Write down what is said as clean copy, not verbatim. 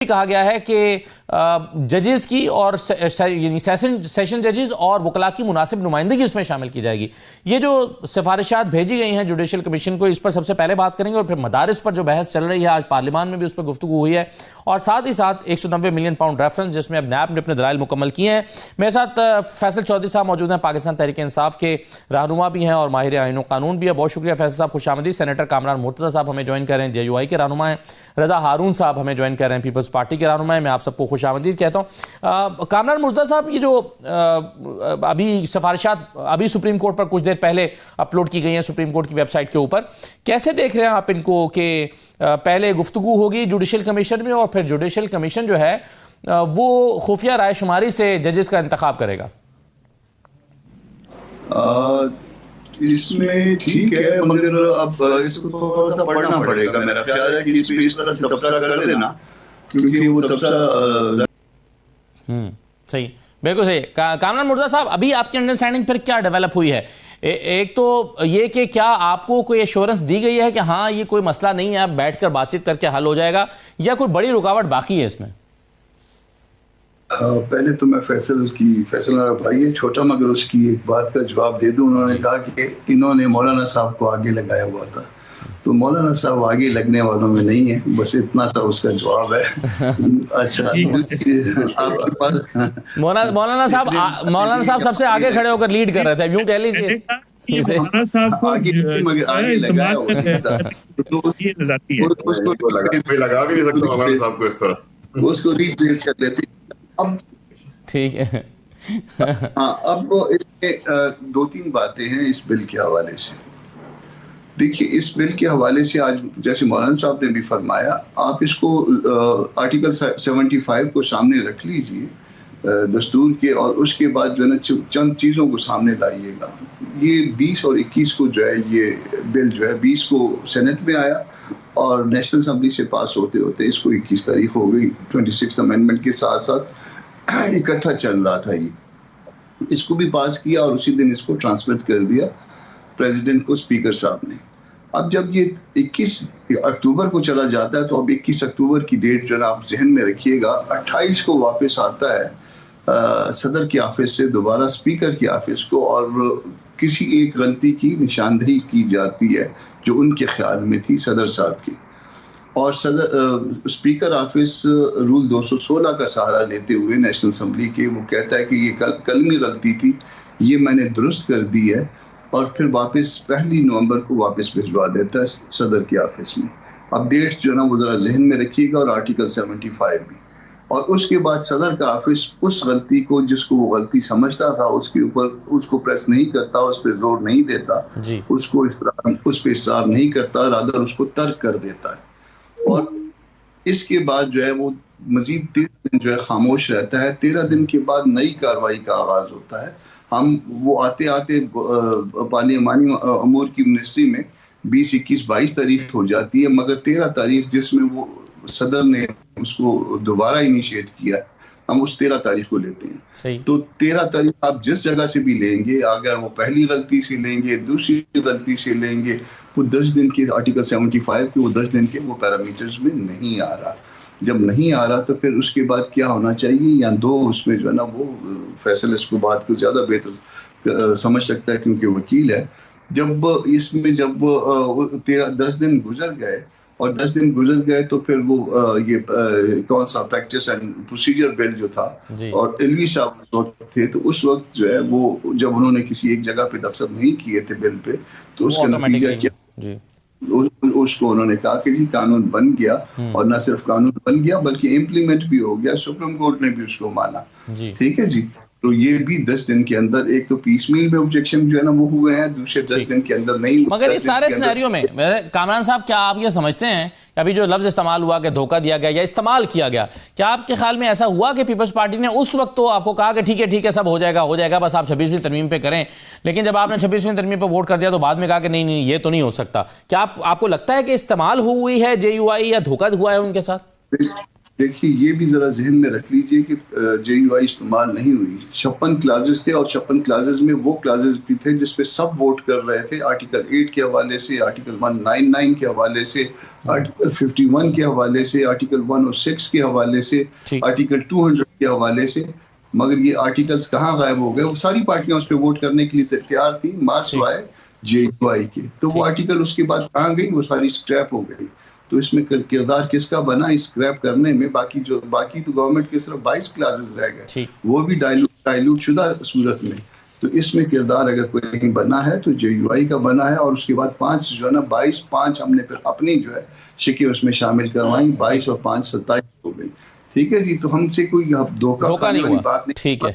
کہا گیا ہے کہ ججز کی اور سیشن ججز اور وکلاء کی مناسب نمائندگی اس میں شامل کی جائے گی. یہ جو سفارشات بھیجی گئی ہیں جوڈیشل کمیشن کو، اس پر سب سے پہلے بات کریں گے، اور پھر مدارس پر جو بحث چل رہی ہے آج پارلیمان میں بھی اس پر گفتگو ہوئی ہے، اور ساتھ ہی ساتھ 190 ملین پاؤنڈ ریفرنس جس میں اب نیب نے اپنے دلائل مکمل کیے ہیں. میرے ساتھ فیصل چودھری صاحب موجود ہیں، پاکستان تحریک انصاف کے رہنما بھی ہیں اور ماہر آئین و قانون بھی ہے. بہت شکریہ فیصل صاحب، خوش آمدید. سینیٹر کامران مرتضی صاحب ہمیں جوائن کر رہے ہیں، JUI کے رہنما ہیں. رضا ہارون صاحب ہمیں جوائن کر رہے ہیں، پیپلز پارٹی کے رہنما ہیں. میں آپ سب کو خوش آمدید کہتا ہوں. کامران مرتضی صاحب، یہ جو ابھی سفارشات ابھی سپریم کورٹ پر کچھ دیر پہلے اپلوڈ کی گئی ہیں سپریم کورٹ کی ویب سائٹ کے اوپر، کیسے دیکھ رہے ہیں آپ ان کو کہ پہلے گفتگو ہوگی جوڈیشل کمیشن میں اور پھر جوڈیشل کمیشن جو ہے وہ خفیہ رائے شماری سے ججز کا انتخاب کرے گا؟ اس میں ٹھیک ہے، مگر اب اس کو تھوڑا سا پڑھنا پڑے گا. میرا خیال ہے کہ اس پہ اس طرح سے تبصرہ کر دینا، کیونکہ وہ تبصرہ صحیح، بالکل صحیح. کامران مرتضی صاحب، ابھی آپ کی انڈرسٹینڈنگ پھر کیا ڈیولپ ہوئی ہے؟ ایک تو یہ کہ کیا آپ کو کوئی ایشورنس دی گئی ہے کہ ہاں یہ کوئی مسئلہ نہیں ہے، آپ بیٹھ کر بات چیت کر کے حل ہو جائے گا، یا کوئی بڑی رکاوٹ باقی ہے اس میں؟ پہلے تو میں فیصل میرا بھائی ہے چھوٹا، مگر اس کی ایک بات کا جواب دے دوں. انہوں نے کہا کہ انہوں نے مولانا صاحب کو آگے لگایا ہوا تھا، تو مولانا صاحب آگے لگنے والوں میں نہیں ہے. بس اتنا سا اس کا جواب ہے. اچھا، مولانا صاحب سب سے آگے کھڑے ہو کر لیڈ کر رہے تھے، یوں کہہ لیجیے. اس کو ریپلیس کر لیتے. ٹھیک ہے. ہاں، اب اس میں دو تین باتیں ہیں اس بل کے حوالے سے. دیکھیے، اس بل کے حوالے سے آج جیسے مولانا صاحب نے بھی فرمایا، آپ اس کو آرٹیکل 75 کو سامنے رکھ لیجئے دستور کے، اور اس کے بعد جو ہے نا چند چیزوں کو سامنے لائیے گا. یہ 20 اور 21 کو جو ہے یہ بل جو ہے 20 کو سینٹ میں آیا اور نیشنل اسمبلی سے پاس ہوتے ہوتے اس کو 21 تاریخ ہو گئی. 26 امینڈمنٹ کے ساتھ ساتھ اکٹھا چل رہا تھا. یہ اس کو بھی پاس کیا اور اسی دن اس کو ٹرانسمٹ کر دیا پریزیڈنٹ کو اسپیکر صاحب نے. اب جب یہ 21 اکتوبر کو چلا جاتا ہے تو اب 21 اکتوبر کی ڈیٹ جو ہے آپ ذہن میں رکھیے گا. 28 کو واپس آتا ہے صدر کے آفس سے دوبارہ اسپیکر کے آفس کو، اور کسی ایک غلطی کی نشاندہی کی جاتی ہے جو ان کے خیال میں تھی صدر صاحب کی، اور اسپیکر آفس رول 216 کا سہارا لیتے ہوئے نیشنل اسمبلی کے وہ کہتا ہے کہ یہ کلمی غلطی تھی، یہ میں نے درست کر دی ہے، اور پھر واپس 1 نومبر کو واپس بھجوا دیتا ہے صدر کے آفس میں. اب ڈیٹ جو ہے نا وہ ذرا ذہن میں رکھیے گا، اور آرٹیکل 75 بھی. اور اس کے بعد صدر کا آفس اس غلطی کو جس کو وہ غلطی سمجھتا تھا اس کے اوپر اس کو پریس نہیں کرتا، اس پہ زور نہیں دیتا، اس کو اس پہ اصرار نہیں کرتا، رادر اس کو ترک کر دیتا ہے. اور اس کے بعد جو ہے وہ مزید 13 دن جو ہے خاموش رہتا ہے. 13 دن کے بعد نئی کارروائی کا آغاز ہوتا ہے. وہ آتے پارلیمانی امور کی منسٹری میں 20 21 22 تاریخ ہو جاتی ہے، مگر 13 تاریخ جس میں وہ صدر نے اس کو دوبارہ انیشیٹ کیا، ہم اس 13 تاریخ کو لیتے ہیں. تو 13 تاریخ آپ جس جگہ سے بھی لیں گے، اگر وہ پہلی غلطی سے لیں گے، دوسری غلطی سے لیں گے، وہ 10 دن کے آرٹیکل 75 کے وہ 10 دن کے وہ پیرامیٹرز میں نہیں آ رہا. جب نہیں آ رہا تو پھر اس کے بعد کیا ہونا چاہیے، یا دو اس میں جو ہے نا وہ فیصل اس کو بات کو زیادہ بہتر سمجھ سکتا ہے کیونکہ وکیل ہے. جب اس میں جب 10 دن گزر گئے اور 10 دن گزر گئے تو پھر وہ یہ کون سا پریکٹس اینڈ پروسیجر بل جو تھا، اور علوی صاحب اس وقت تھے، تو اس وقت جو ہے وہ جب انہوں نے کسی ایک جگہ پہ دستخط نہیں کیے تھے بل پہ، تو اس کا نتیجہ کیا، اس کو انہوں نے کہا کہ قانون بن گیا، اور نہ صرف قانون بن گیا بلکہ امپلیمنٹ بھی ہو گیا. سپریم کورٹ نے بھی اس کو مانا. ٹھیک ہے جی. تو یہ بھی 10 دن کے اندر، ایک تو پیس میل میں آبجیکشن جو ہے نا وہ ہوئے ہیں، دوسرے 10 دن کے اندر نہیں. مگر اس سارے سینیریو میں کامران صاحب، کیا آپ یہ سمجھتے ہیں کہ ابھی جو لفظ استعمال ہوا کہ دھوکہ دیا گیا یا استعمال کیا گیا، کیا آپ کے خیال میں ایسا ہوا کہ پیپلز پارٹی نے اس وقت تو آپ کو کہا کہ ٹھیک ہے سب ہو جائے گا بس آپ 26ویں ترمیم پہ کریں، لیکن جب آپ نے 26ویں ترمیم پہ ووٹ کر دیا تو بعد میں کہا کہ نہیں یہ تو نہیں ہو سکتا؟ کیا آپ کو لگتا ہے کہ استعمال ہوئی ہے JUI یا دھوکہ ہوا ہے ان کے ساتھ؟ دیکھیے یہ بھی ذرا ذہن میں رکھ لیجئے کہ جے یو آئی استعمال نہیں ہوئی. 56 کلازز تھے اور 56 کلازز میں وہ کلازز بھی تھے جس پہ سب ووٹ کر رہے تھے. آرٹیکل 8 کے حوالے سے، آرٹیکل 199 کے حوالے سے، آرٹیکل 51 کے حوالے سے، آرٹیکل 106 کے حوالے سے، آرٹیکل 200 کے حوالے سے. مگر یہ آرٹیکلز کہاں غائب ہو گئے؟ وہ ساری پارٹیاں اس پہ ووٹ کرنے کے لیے تیار تھی ماں سوائے جے یو آئی کے. تو وہ آرٹیکل اس کے بعد کہاں گئی؟ وہ ساری اسکریپ ہو گئی. تو اس میں کردار کس کا بنا اسکریپ کرنے میں؟ باقی تو گورنمنٹ کے صرف 22 کلازز رہ گئے، وہ بھی ڈائلوٹ شدہ صورت میں. تو اس میں کردار اگر کوئی نہیں بنا ہے تو جے یو آئی کا بنا ہے. اور اس کے بعد 5 جو ہے نا 22 ہم نے پھر اپنی جو ہے شکیں اس میں شامل کروائیں. 22 اور 5 27 ہو گئی. ٹھیک ہے جی. تو ہم سے کوئی دھوکہ کھانے والی بات نہیں. ٹھیک ہے.